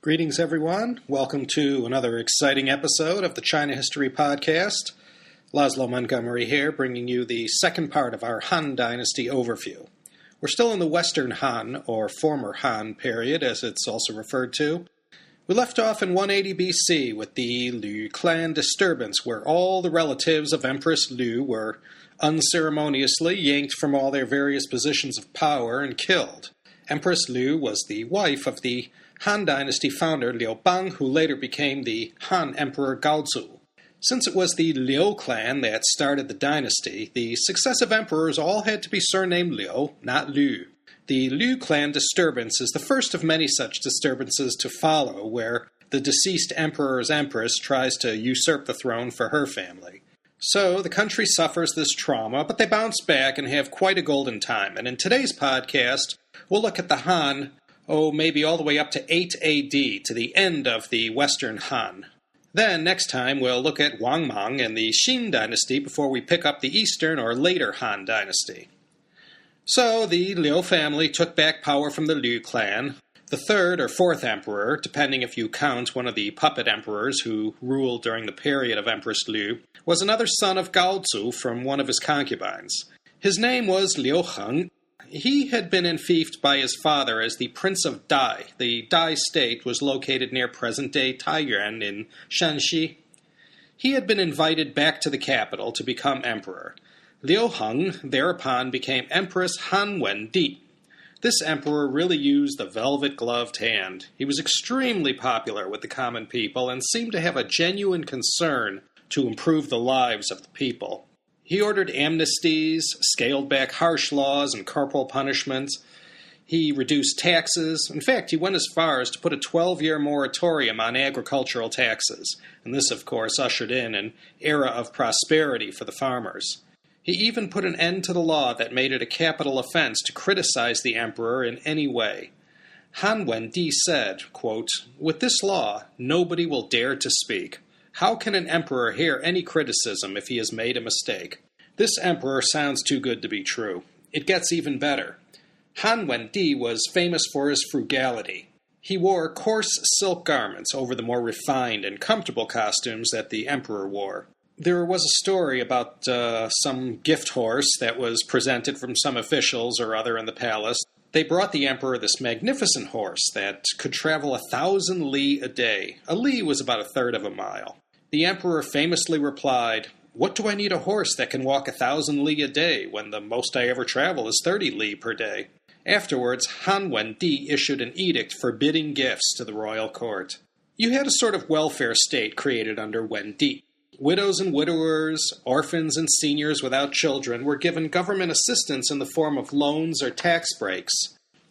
Greetings, everyone. Welcome to another exciting episode of the China History Podcast. Laszlo Montgomery here, bringing you the second part of our Han Dynasty overview. We're still in the Western Han, or former Han period, as it's also referred to. We left off in 180 BC with the Liu clan disturbance, where all the relatives of Empress Liu were unceremoniously yanked from all their various positions of power and killed. Empress Liu was the wife of the Han Dynasty founder Liu Bang, who later became the Han Emperor Gaozu. Since it was the Liu clan that started the dynasty, the successive emperors all had to be surnamed Liu, not Liu. The Liu clan disturbance is the first of many such disturbances to follow, where the deceased emperor's empress tries to usurp the throne for her family. So the country suffers this trauma, but they bounce back and have quite a golden time. And in today's podcast, we'll look at the Han, maybe all the way up to 8 AD, to the end of the Western Han. Then, next time, we'll look at Wang Mang and the Xin Dynasty before we pick up the Eastern or later Han Dynasty. So, the Liu family took back power from the Liu clan. The third or fourth emperor, depending if you count one of the puppet emperors who ruled during the period of Empress Liu, was another son of Gaozu from one of his concubines. His name was Liu Heng. He had been enfeoffed by his father as the Prince of Dai. The Dai state was located near present-day Taiyuan in Shanxi. He had been invited back to the capital to become emperor. Liu Heng thereupon became Empress Han Wendi. This emperor really used the velvet-gloved hand. He was extremely popular with the common people and seemed to have a genuine concern to improve the lives of the people. He ordered amnesties, scaled back harsh laws and corporal punishments. He reduced taxes. In fact, he went as far as to put a 12-year moratorium on agricultural taxes. And this, of course, ushered in an era of prosperity for the farmers. He even put an end to the law that made it a capital offense to criticize the emperor in any way. Han Wendi said, quote, "With this law, nobody will dare to speak. How can an emperor hear any criticism if he has made a mistake?" This emperor sounds too good to be true. It gets even better. Han Wendi was famous for his frugality. He wore coarse silk garments over the more refined and comfortable costumes that the emperor wore. There was a story about some gift horse that was presented from some officials or other in the palace. They brought the emperor this magnificent horse that could travel 1,000 li a day. A li was about a third of a mile. The emperor famously replied, "What do I need a horse that can walk 1,000 li a day when the most I ever travel is 30 li per day?" Afterwards, Han Wendi issued an edict forbidding gifts to the royal court. You had a sort of welfare state created under Wendi. Widows and widowers, orphans and seniors without children were given government assistance in the form of loans or tax breaks.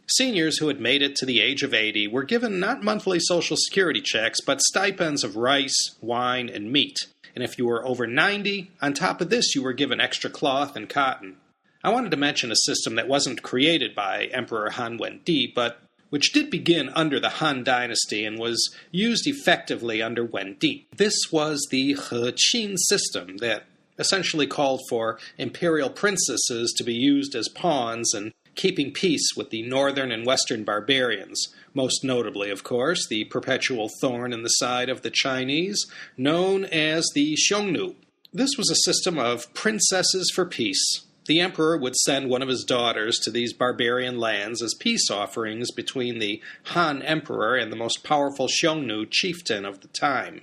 Seniors who had made it to the age of 80 were given not monthly Social Security checks, but stipends of rice, wine, and meat. And if you were over 90, on top of this you were given extra cloth and cotton. I wanted to mention a system that wasn't created by Emperor Han Wendi, but which did begin under the Han Dynasty and was used effectively under Wendi. This was the He system that essentially called for imperial princesses to be used as pawns and keeping peace with the northern and western barbarians, most notably, of course, the perpetual thorn in the side of the Chinese, known as the Xiongnu. This was a system of princesses for peace. The emperor would send one of his daughters to these barbarian lands as peace offerings between the Han emperor and the most powerful Xiongnu chieftain of the time.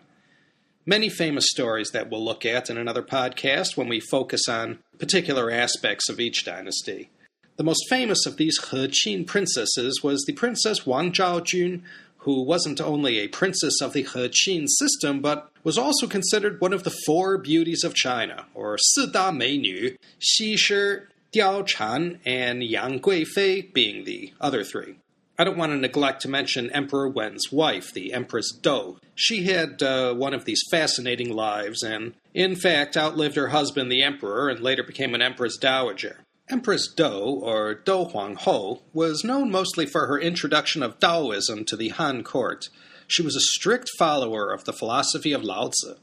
Many famous stories that we'll look at in another podcast when we focus on particular aspects of each dynasty. The most famous of these He princesses was the Princess Wang Zhaojun, who wasn't only a princess of the He system, but was also considered one of the four beauties of China, or 4大美女, Xi Shi, Diao Chan, and Yang Guifei being the other three. I don't want to neglect to mention Emperor Wen's wife, the Empress Dou. She had one of these fascinating lives and, in fact, outlived her husband, the emperor, and later became an empress dowager. Empress Dou, or Dou Huangho, was known mostly for her introduction of Taoism to the Han court. She was a strict follower of the philosophy of Lao Tzu.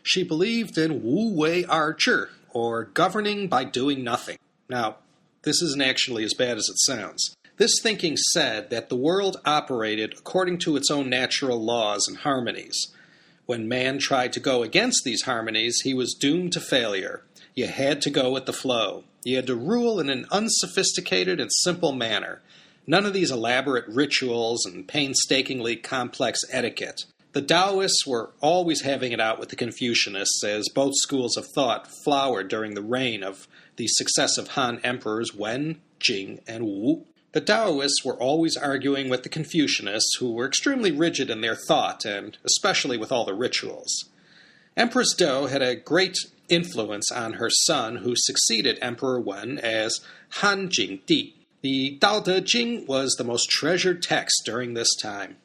She believed in Wu Wei Er Zhi, or governing by doing nothing. Now, this isn't actually as bad as it sounds. This thinking said that the world operated according to its own natural laws and harmonies. When man tried to go against these harmonies, he was doomed to failure. You had to go with the flow. You had to rule in an unsophisticated and simple manner. None of these elaborate rituals and painstakingly complex etiquette. The Taoists were always having it out with the Confucianists, as both schools of thought flowered during the reign of the successive Han emperors Wen, Jing, and Wu. The Taoists were always arguing with the Confucianists, who were extremely rigid in their thought, and especially with all the rituals. Empress Do had a great influence on her son, who succeeded Emperor Wen as Han Jingdi. The Tao Te Ching was the most treasured text during this time.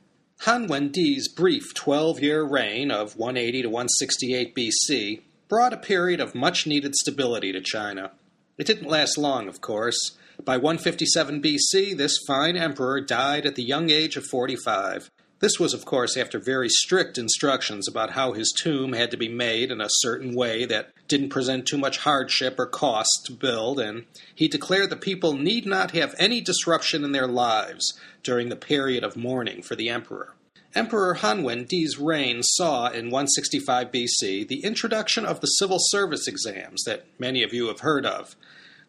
Han Wendi's brief 12-year reign of 180 to 168 BC brought a period of much-needed stability to China. It didn't last long, of course. By 157 BC, this fine emperor died at the young age of 45. This was, of course, after very strict instructions about how his tomb had to be made in a certain way that didn't present too much hardship or cost to build, and he declared the people need not have any disruption in their lives during the period of mourning for the emperor. Emperor Han Wendi's reign saw in 165 BC the introduction of the civil service exams that many of you have heard of.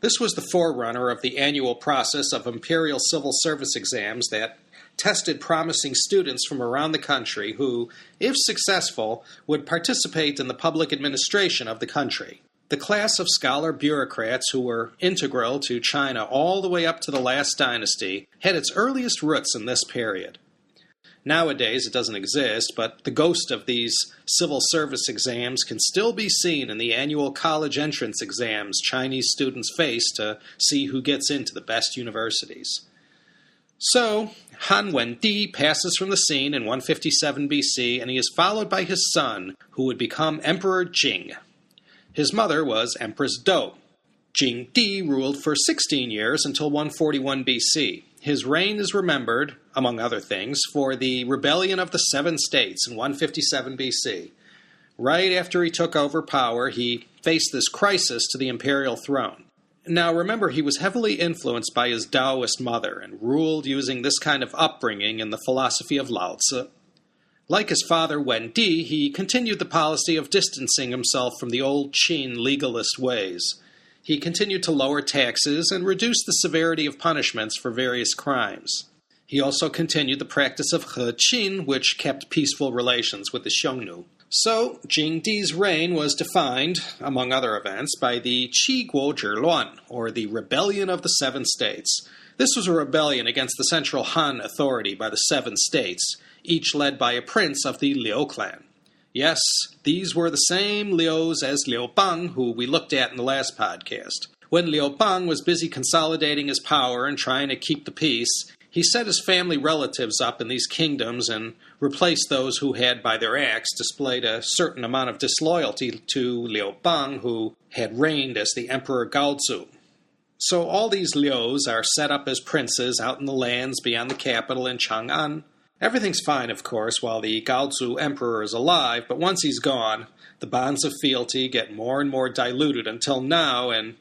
This was the forerunner of the annual process of imperial civil service exams that tested promising students from around the country who, if successful, would participate in the public administration of the country. The class of scholar bureaucrats who were integral to China all the way up to the last dynasty had its earliest roots in this period. Nowadays it doesn't exist, but the ghost of these civil service exams can still be seen in the annual college entrance exams Chinese students face to see who gets into the best universities. So, Han Wendi passes from the scene in 157 BC, and he is followed by his son, who would become Emperor Jing. His mother was Empress Do. Jingdi ruled for 16 years until 141 BC. His reign is remembered, among other things, for the rebellion of the Seven States in 157 BC. Right after he took over power, he faced this crisis to the imperial throne. Now remember, he was heavily influenced by his Taoist mother and ruled using this kind of upbringing in the philosophy of Lao Tzu. Like his father Wendi, he continued the policy of distancing himself from the old Qin legalist ways. He continued to lower taxes and reduce the severity of punishments for various crimes. He also continued the practice of He Qin, which kept peaceful relations with the Xiongnu. So, Jingdi's reign was defined, among other events, by the Qi Guo Zhiluan, or the Rebellion of the Seven States. This was a rebellion against the central Han authority by the Seven States, each led by a prince of the Liu clan. Yes, these were the same Lius as Liu Bang, who we looked at in the last podcast. When Liu Bang was busy consolidating his power and trying to keep the peace, he set his family relatives up in these kingdoms and replaced those who had, by their acts, displayed a certain amount of disloyalty to Liu Bang, who had reigned as the Emperor Gaozu. So all these Lius are set up as princes out in the lands beyond the capital in Chang'an. Everything's fine, of course, while the Gaozu Emperor is alive, but once he's gone, the bonds of fealty get more and more diluted until now, and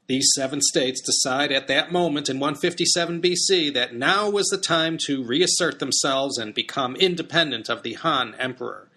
these seven states decide at that moment in 157 BC that now was the time to reassert themselves and become independent of the Han Emperor.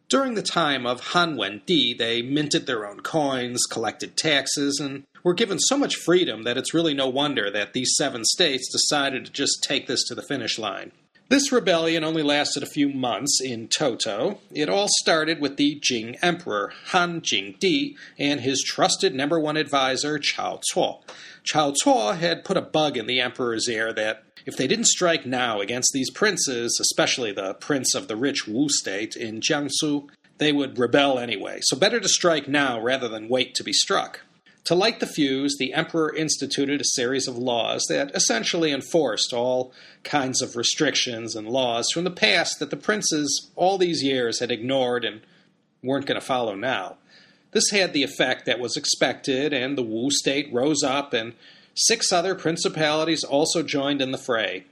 During the time of Han Wendi, they minted their own coins, collected taxes, and were given so much freedom that it's really no wonder that these seven states decided to just take this to the finish line. This rebellion only lasted a few months in toto. It all started with the Jing Emperor, Han Jingdi, and his trusted number one advisor, Cao Cuo. Cao Cuo had put a bug in the emperor's ear that if they didn't strike now against these princes, especially the prince of the rich Wu state in Jiangsu, they would rebel anyway. So better to strike now rather than wait to be struck. To light the fuse, the emperor instituted a series of laws that essentially enforced all kinds of restrictions and laws from the past that the princes all these years had ignored and weren't going to follow now. This had the effect that was expected, and the Wu state rose up, and 6 other principalities also joined in the fray.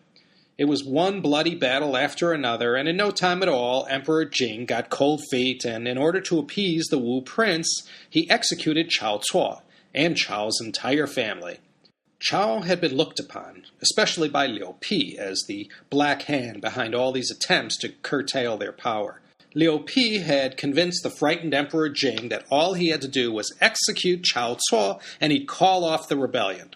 It was one bloody battle after another, and in no time at all, Emperor Jing got cold feet, and in order to appease the Wu prince, he executed Cao Cuo and Chao's entire family. Chao had been looked upon, especially by Liu Pi, as the black hand behind all these attempts to curtail their power. Liu Pi had convinced the frightened Emperor Jing that all he had to do was execute Cao Cao and he'd call off the rebellion.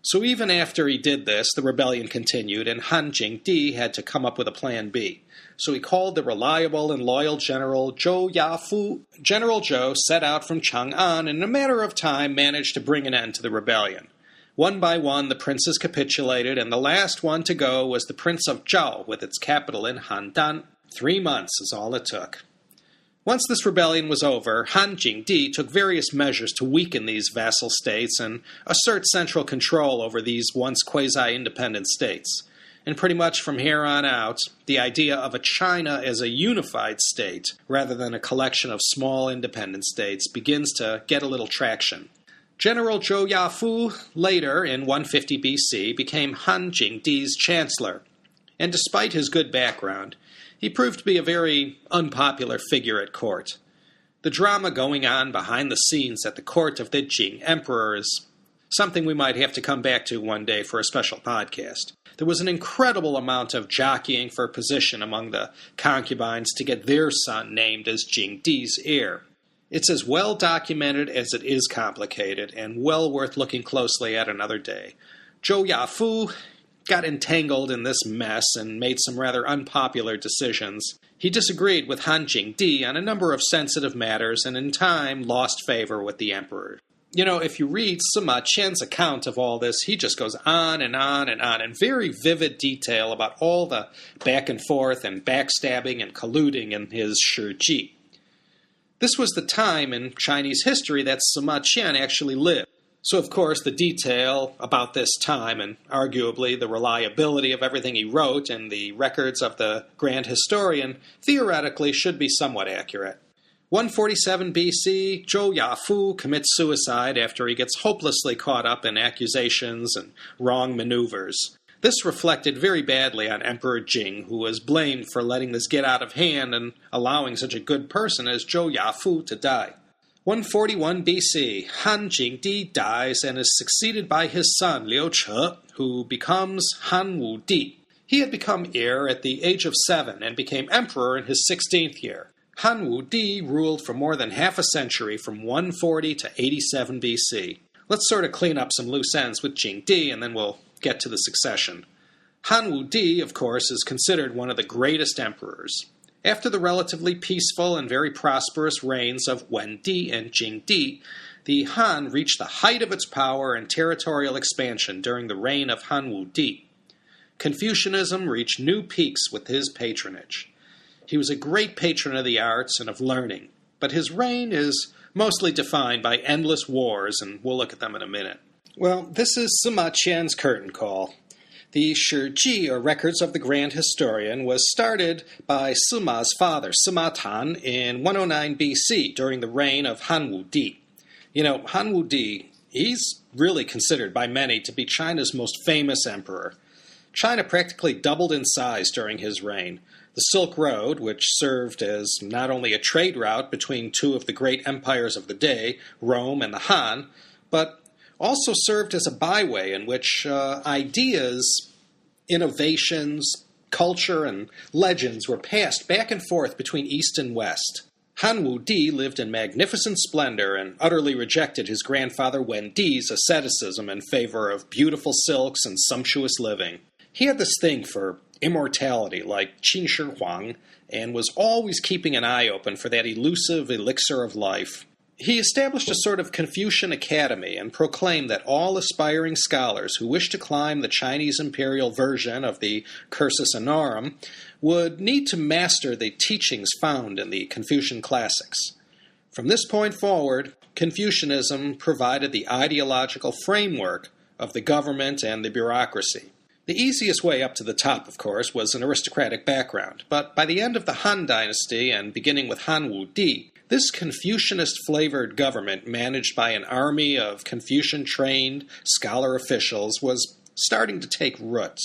So even after he did this, the rebellion continued, and Han Jingdi had to come up with a plan B. So he called the reliable and loyal General Zhou Yafu. General Zhou set out from Chang'an and in a matter of time managed to bring an end to the rebellion. One by one, the princes capitulated, and the last one to go was the Prince of Zhao, with its capital in Handan. 3 months is all it took. Once this rebellion was over, Han Jingdi took various measures to weaken these vassal states and assert central control over these once quasi-independent states. And pretty much from here on out, the idea of a China as a unified state, rather than a collection of small independent states, begins to get a little traction. General Zhou Yafu, later in 150 BC, became Han Jingdi's chancellor, and despite his good background, he proved to be a very unpopular figure at court. The drama going on behind the scenes at the court of the Jing Emperor is something we might have to come back to one day for a special podcast. There was an incredible amount of jockeying for position among the concubines to get their son named as Jingdi's heir. It's as well documented as it is complicated, and well worth looking closely at another day. Zhou Yafu got entangled in this mess and made some rather unpopular decisions. He disagreed with Han Jingdi on a number of sensitive matters, and in time lost favor with the emperor. You know, if you read Sima Qian's account of all this, he just goes on and on and on in very vivid detail about all the back and forth and backstabbing and colluding in his Shiji. This was the time in Chinese history that Sima Qian actually lived. So, of course, the detail about this time, and arguably the reliability of everything he wrote and the records of the grand historian, theoretically should be somewhat accurate. 147 BC, Zhou Yafu commits suicide after he gets hopelessly caught up in accusations and wrong maneuvers. This reflected very badly on Emperor Jing, who was blamed for letting this get out of hand and allowing such a good person as Zhou Yafu to die. 141 BC, Han Jingdi dies and is succeeded by his son Liu Che, who becomes Han Wudi. He had become heir at the age of 7 and became emperor in his 16th year. Han Wudi ruled for more than half a century from 140 to 87 BC. Let's sort of clean up some loose ends with Jingdi and then we'll get to the succession. Han Wudi, of course, is considered one of the greatest emperors. After the relatively peaceful and very prosperous reigns of Wendi and Jingdi, the Han reached the height of its power and territorial expansion during the reign of Han Wudi. Confucianism reached new peaks with his patronage. He was a great patron of the arts and of learning, but his reign is mostly defined by endless wars, and we'll look at them in a minute. Well, this is Sima Qian's curtain call. The Shiji, or Records of the Grand Historian, was started by Sima's father, Sima Tan, in 109 BC during the reign of Han Wudi. You know, Han Wudi, he's really considered by many to be China's most famous emperor. China practically doubled in size during his reign. The Silk Road, which served as not only a trade route between two of the great empires of the day, Rome and the Han, but also served as a byway in which ideas, innovations, culture, and legends were passed back and forth between East and West. Han Wudi lived in magnificent splendor and utterly rejected his grandfather Wendi's asceticism in favor of beautiful silks and sumptuous living. He had this thing for immortality like Qin Shi Huang and was always keeping an eye open for that elusive elixir of life. He established a sort of Confucian academy and proclaimed that all aspiring scholars who wished to climb the Chinese imperial version of the Cursus Honorum would need to master the teachings found in the Confucian classics. From this point forward, Confucianism provided the ideological framework of the government and the bureaucracy. The easiest way up to the top, of course, was an aristocratic background, but by the end of the Han Dynasty and beginning with Han Wudi, this Confucianist-flavored government, managed by an army of Confucian-trained scholar officials, was starting to take root.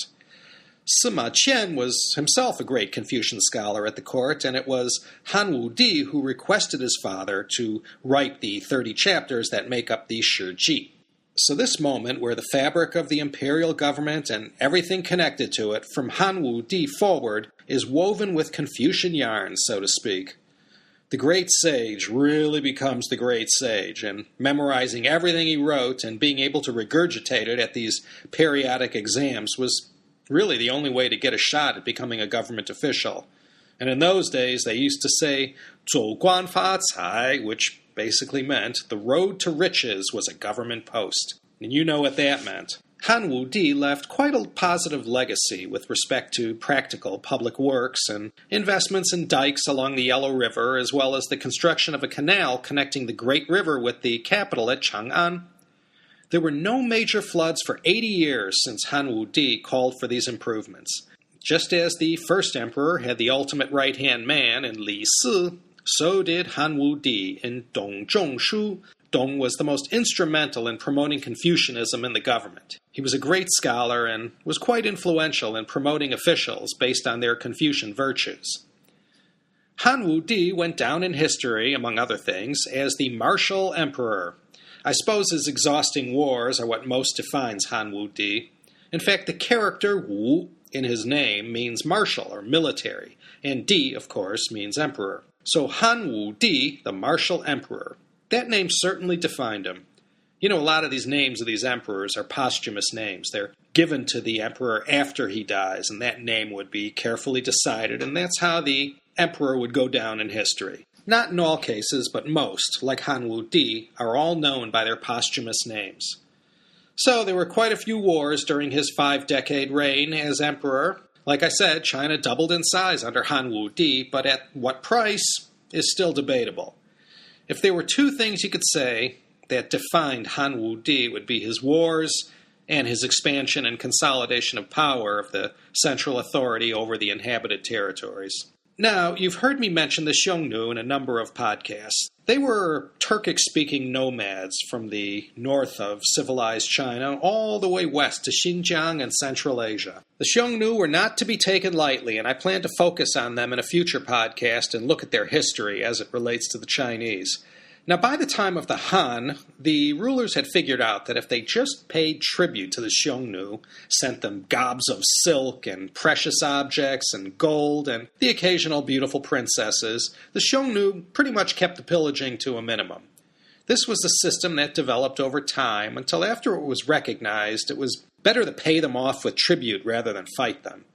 Sima Qian was himself a great Confucian scholar at the court, and it was Han Wudi who requested his father to write the 30 chapters that make up the Shiji. So this moment where the fabric of the imperial government and everything connected to it from Han Wudi forward is woven with Confucian yarn, so to speak. The great sage really becomes the great sage, and memorizing everything he wrote and being able to regurgitate it at these periodic exams was really the only way to get a shot at becoming a government official. And in those days, they used to say, 走官发财, which basically meant the road to riches was a government post. And you know what that meant. Han Wudi left quite a positive legacy with respect to practical public works and investments in dikes along the Yellow River, as well as the construction of a canal connecting the Great River with the capital at Chang'an. There were no major floods for 80 years since Han Wudi called for these improvements. Just as the first emperor had the ultimate right-hand man in Li Si, so did Han Wudi in Dong Zhongshu. Dong was the most instrumental in promoting Confucianism in the government. He was a great scholar and was quite influential in promoting officials based on their Confucian virtues. Han Wudi went down in history, among other things, as the martial emperor. I suppose his exhausting wars are what most defines Han Wudi. In fact, the character Wu in his name means martial or military, and Di, of course, means emperor. So Han Wudi, the martial emperor. That name certainly defined him. You know, a lot of these names of these emperors are posthumous names. They're given to the emperor after he dies, and that name would be carefully decided, and that's how the emperor would go down in history. Not in all cases, but most, like Han Wudi, are all known by their posthumous names. So there were quite a few wars during his 5-decade reign as emperor. Like I said, China doubled in size under Han Wudi, but at what price is still debatable. If there were two things you could say that defined Han Wudi, it would be his wars and his expansion and consolidation of power of the central authority over the inhabited territories. Now, you've heard me mention the Xiongnu in a number of podcasts. They were Turkic-speaking nomads from the north of civilized China all the way west to Xinjiang and Central Asia. The Xiongnu were not to be taken lightly, and I plan to focus on them in a future podcast and look at their history as it relates to the Chinese. Now, by the time of the Han, the rulers had figured out that if they just paid tribute to the Xiongnu, sent them gobs of silk and precious objects and gold and the occasional beautiful princesses, the Xiongnu pretty much kept the pillaging to a minimum. This was a system that developed over time until after it was recognized it was better to pay them off with tribute rather than fight them.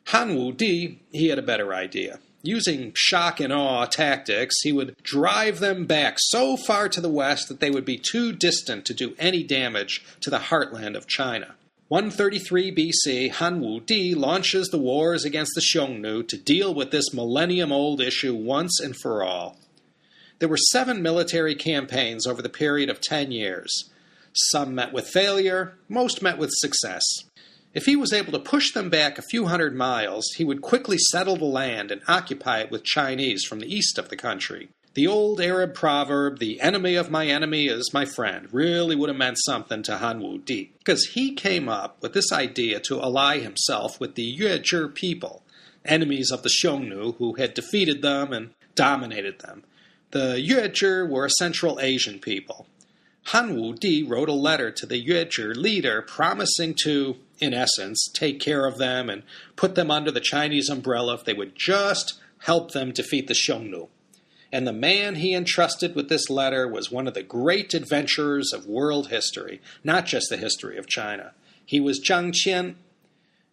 Han Wudi, he had a better idea. Using shock and awe tactics, he would drive them back so far to the west that they would be too distant to do any damage to the heartland of China. 133 BC, Han Wudi launches the wars against the Xiongnu to deal with this millennium-old issue once and for all. There were 7 military campaigns over the period of 10 years. Some met with failure, most met with success. If he was able to push them back a few hundred miles, he would quickly settle the land and occupy it with Chinese from the east of the country. The old Arab proverb, the enemy of my enemy is my friend, really would have meant something to Han Wudi, because he came up with this idea to ally himself with the Yuezhi people, enemies of the Xiongnu who had defeated them and dominated them. The Yuezhi were a Central Asian people. Han Wudi wrote a letter to the Yuezhi leader promising to, in essence, take care of them and put them under the Chinese umbrella if they would just help them defeat the Xiongnu. And the man he entrusted with this letter was one of the great adventurers of world history, not just the history of China. He was Zhang Qian,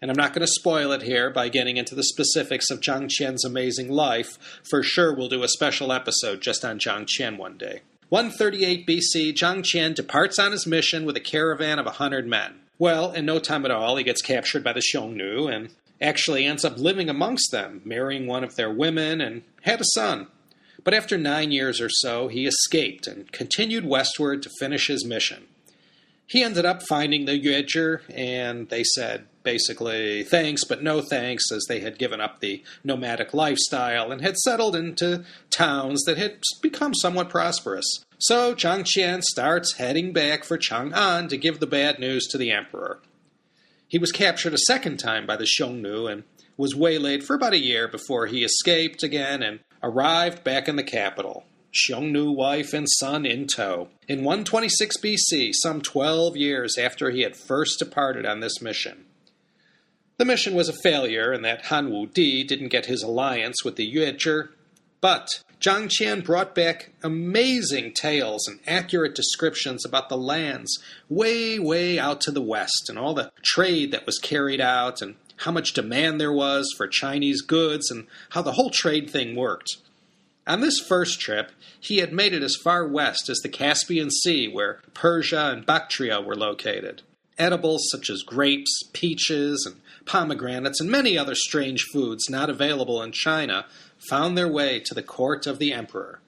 and I'm not going to spoil it here by getting into the specifics of Zhang Qian's amazing life. For sure we'll do a special episode just on Zhang Qian one day. 138 BC, Zhang Qian departs on his mission with a caravan of 100 men. Well, in no time at all, he gets captured by the Xiongnu and actually ends up living amongst them, marrying one of their women, and had a son. But after 9 years or so, he escaped and continued westward to finish his mission. He ended up finding the Yuezhi, and they said, basically, thanks but no thanks, as they had given up the nomadic lifestyle and had settled into towns that had become somewhat prosperous. So Zhang Qian starts heading back for Chang'an to give the bad news to the emperor. He was captured a second time by the Xiongnu and was waylaid for about a year before he escaped again and arrived back in the capital, Xiongnu wife and son in tow. In 126 BC, some 12 years after he had first departed on this mission. The mission was a failure in that Han Wudi didn't get his alliance with the Yuezhi, but Zhang Qian brought back amazing tales and accurate descriptions about the lands way, way out to the west and all the trade that was carried out and how much demand there was for Chinese goods and how the whole trade thing worked. On this first trip, he had made it as far west as the Caspian Sea, where Persia and Bactria were located. Edibles such as grapes, peaches, and pomegranates, and many other strange foods not available in China found their way to the court of the emperor.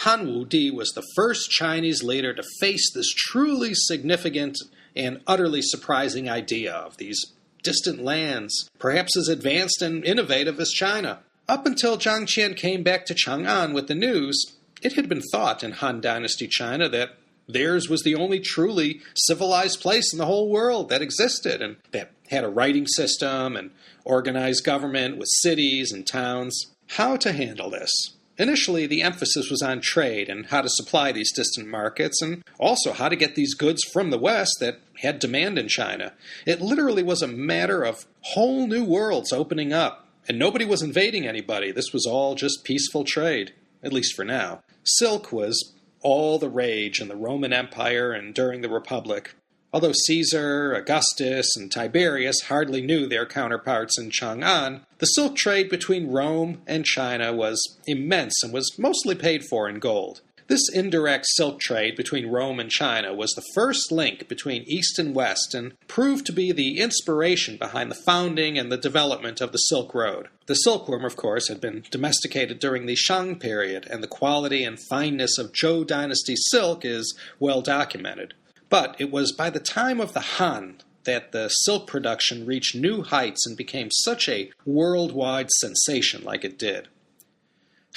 Han Wudi was the first Chinese leader to face this truly significant and utterly surprising idea of these distant lands, perhaps as advanced and innovative as China. Up until Zhang Qian came back to Chang'an with the news, it had been thought in Han Dynasty China that theirs was the only truly civilized place in the whole world that existed and that had a writing system and organized government with cities and towns. How to handle this? Initially, the emphasis was on trade and how to supply these distant markets and also how to get these goods from the West that had demand in China. It literally was a matter of whole new worlds opening up, and nobody was invading anybody. This was all just peaceful trade, at least for now. Silk was all the rage in the Roman Empire and during the Republic. Although Caesar, Augustus, and Tiberius hardly knew their counterparts in Chang'an, the silk trade between Rome and China was immense and was mostly paid for in gold. This indirect silk trade between Rome and China was the first link between East and West and proved to be the inspiration behind the founding and the development of the Silk Road. The silkworm, of course, had been domesticated during the Shang period, and the quality and fineness of Zhou dynasty silk is well documented. But it was by the time of the Han that the silk production reached new heights and became such a worldwide sensation like it did.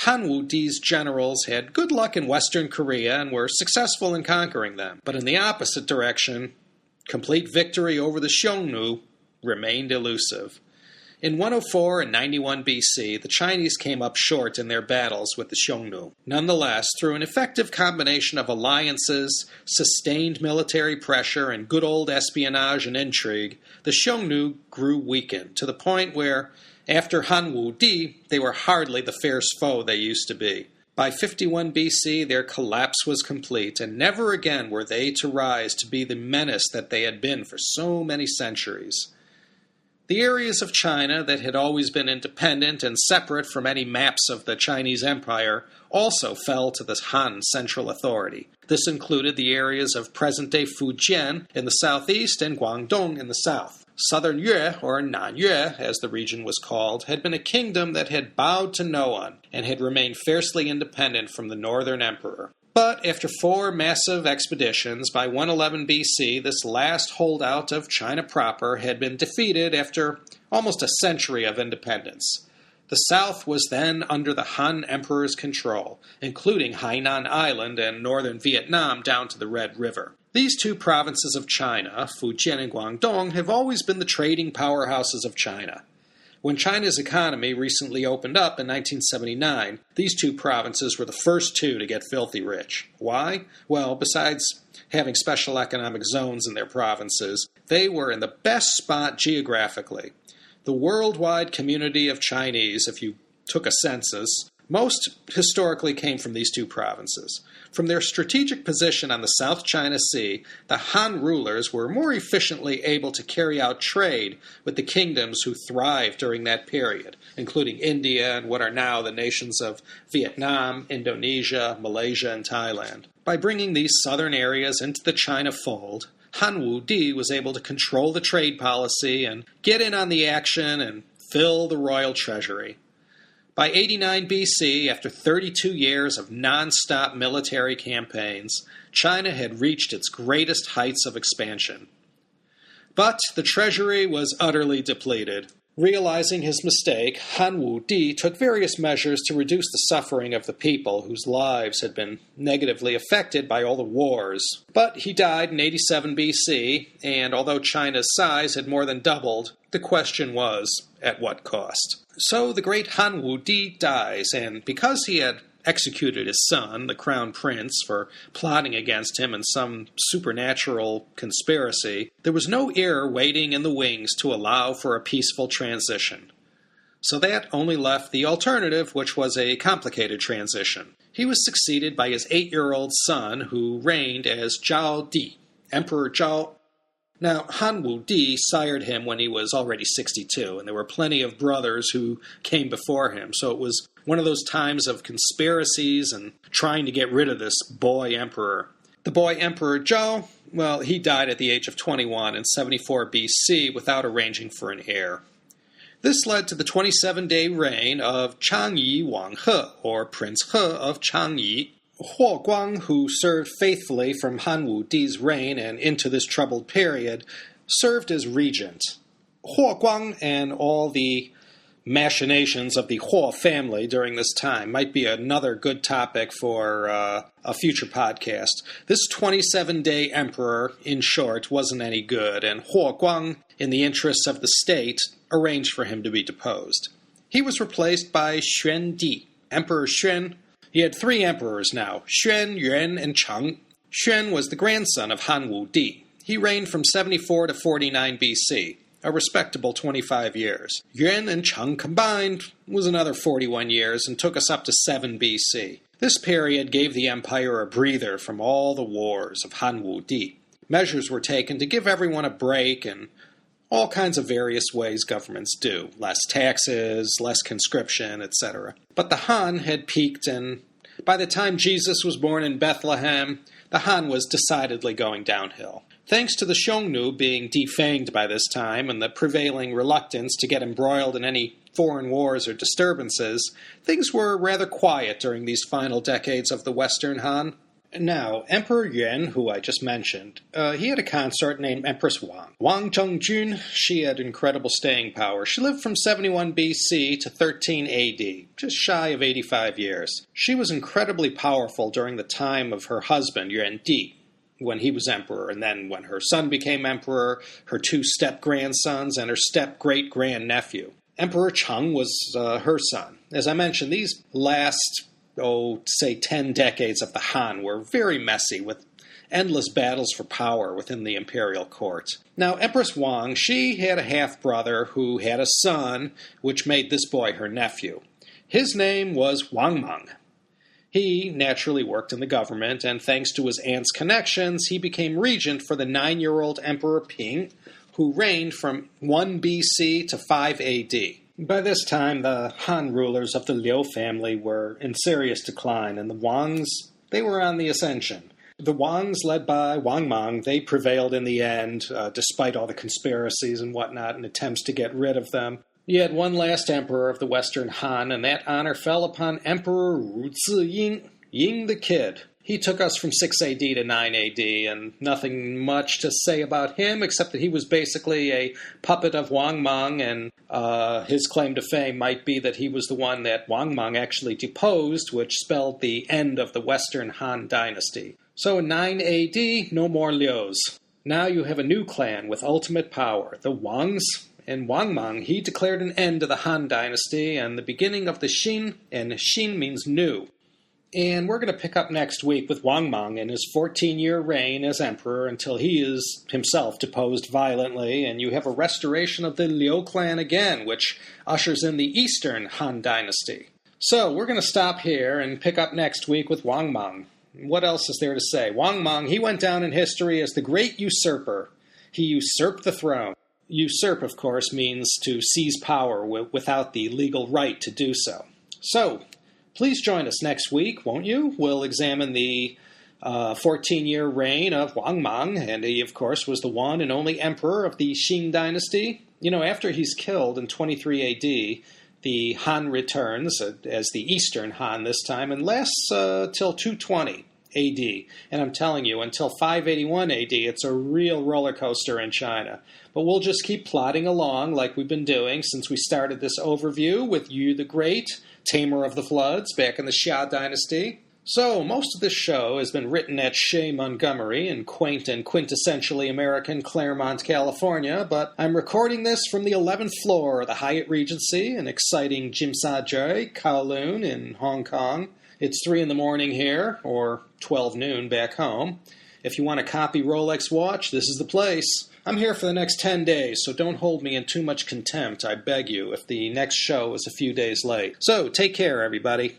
Han Wudi's generals had good luck in Western Korea and were successful in conquering them, but in the opposite direction, complete victory over the Xiongnu remained elusive. In 104 and 91 BC, the Chinese came up short in their battles with the Xiongnu. Nonetheless, through an effective combination of alliances, sustained military pressure, and good old espionage and intrigue, the Xiongnu grew weakened to the point where, after Han Wudi, they were hardly the fierce foe they used to be. By 51 BC, their collapse was complete, and never again were they to rise to be the menace that they had been for so many centuries. The areas of China that had always been independent and separate from any maps of the Chinese Empire also fell to the Han central authority. This included the areas of present-day Fujian in the southeast and Guangdong in the south. Southern Yue, or Nanyue, as the region was called, had been a kingdom that had bowed to no one and had remained fiercely independent from the northern emperor. But after 4 massive expeditions, by 111 BC, this last holdout of China proper had been defeated after almost a century of independence. The south was then under the Han Emperor's control, including Hainan Island and northern Vietnam down to the Red River. These 2 provinces of China, Fujian and Guangdong, have always been the trading powerhouses of China. When China's economy recently opened up in 1979, these 2 provinces were the first 2 to get filthy rich. Why? Well, besides having special economic zones in their provinces, they were in the best spot geographically. The worldwide community of Chinese, if you took a census, most historically came from these 2 provinces. From their strategic position on the South China Sea, the Han rulers were more efficiently able to carry out trade with the kingdoms who thrived during that period, including India and what are now the nations of Vietnam, Indonesia, Malaysia, and Thailand. By bringing these southern areas into the China fold, Han Wudi was able to control the trade policy and get in on the action and fill the royal treasury. By 89 BC, after 32 years of non-stop military campaigns, China had reached its greatest heights of expansion. But the treasury was utterly depleted. Realizing his mistake, Han Wudi took various measures to reduce the suffering of the people whose lives had been negatively affected by all the wars. But he died in 87 BC, and although China's size had more than doubled, the question was, at what cost? So the great Han Wudi dies, and because he had executed his son, the crown prince, for plotting against him in some supernatural conspiracy, there was no heir waiting in the wings to allow for a peaceful transition. So that only left the alternative, which was a complicated transition. He was succeeded by his 8-year-old son, who reigned as Zhao Di, Emperor Zhao. Now, Han Wudi sired him when he was already 62, and there were plenty of brothers who came before him, so it was one of those times of conspiracies and trying to get rid of this boy emperor. The boy emperor Zhao, well, he died at the age of 21 in 74 BC without arranging for an heir. This led to the 27-day reign of Changyi Wang He, or Prince He of Changyi. Guang, who served faithfully from Han Wudi's reign and into this troubled period, served as regent. Guang and all the machinations of the Huo family during this time might be another good topic for a future podcast. This 27-day emperor, in short, wasn't any good, and Guang, in the interests of the state, arranged for him to be deposed. He was replaced by Di, Emperor Xuan. He had 3 emperors now, Xuan, Yuan, and Cheng. Xuan was the grandson of Han Wudi. He reigned from 74 to 49 BC, a respectable 25 years. Yuan and Cheng combined was another 41 years and took us up to 7 BC. This period gave the empire a breather from all the wars of Han Wudi. Measures were taken to give everyone a break and all kinds of various ways governments do. Less taxes, less conscription, etc. But the Han had peaked, and by the time Jesus was born in Bethlehem, the Han was decidedly going downhill. Thanks to the Xiongnu being defanged by this time and the prevailing reluctance to get embroiled in any foreign wars or disturbances, things were rather quiet during these final decades of the Western Han. Now, Emperor Yuan, who I just mentioned, he had a consort named Empress Wang. Wang Zhengjun, she had incredible staying power. She lived from 71 BC to 13 AD, just shy of 85 years. She was incredibly powerful during the time of her husband, Yuan Di, when he was emperor, and then when her son became emperor, her 2 step-grandsons, and her step-great-grandnephew. Emperor Cheng was her son. As I mentioned, these last 10 decades of the Han were very messy, with endless battles for power within the imperial court. Now, Empress Wang, she had a half-brother who had a son, which made this boy her nephew. His name was Wang Mang. He naturally worked in the government, and thanks to his aunt's connections, he became regent for the 9-year-old Emperor Ping, who reigned from 1 BC to 5 AD. By this time, the Han rulers of the Liu family were in serious decline, and the Wangs, they were on the ascension. The Wangs, led by Wang Mang, they prevailed in the end, despite all the conspiracies and whatnot and attempts to get rid of them. You had one last emperor of the Western Han, and that honor fell upon Emperor Wu Ziying, Ying the Kid. He took us from 6 AD to 9 AD, and nothing much to say about him, except that he was basically a puppet of Wang Mang, and his claim to fame might be that he was the one that Wang Mang actually deposed, which spelled the end of the Western Han Dynasty. So in 9 AD, no more Lius. Now you have a new clan with ultimate power, the Wangs, and Wang Mang, he declared an end to the Han Dynasty and the beginning of the Xin, and Xin means new. And we're going to pick up next week with Wang Mang and his 14-year reign as emperor until he is himself deposed violently, and you have a restoration of the Liu clan again, which ushers in the Eastern Han Dynasty. So we're going to stop here and pick up next week with Wang Mang. What else is there to say? Wang Mang, he went down in history as the great usurper. He usurped the throne. Usurp, of course, means to seize power without the legal right to do so. So, please join us next week, won't you? We'll examine the 14-year reign of Wang Mang, and he, of course, was the one and only emperor of the Xin Dynasty. You know, after he's killed in 23 AD, the Han returns as the Eastern Han this time and lasts till 220 AD. And I'm telling you, until 581 AD, it's a real roller coaster in China. But we'll just keep plodding along like we've been doing since we started this overview with Yu the Great, Tamer of the Floods, back in the Xia Dynasty. So, most of this show has been written at Shea Montgomery in quaint and quintessentially American Claremont, California, but I'm recording this from the 11th floor of the Hyatt Regency in exciting Jimsajai, Kowloon in Hong Kong. It's 3 in the morning here, or 12 noon back home. If you want a copy Rolex watch, this is the place. I'm here for the next 10 days, so don't hold me in too much contempt, I beg you, if the next show is a few days late. So, take care, everybody.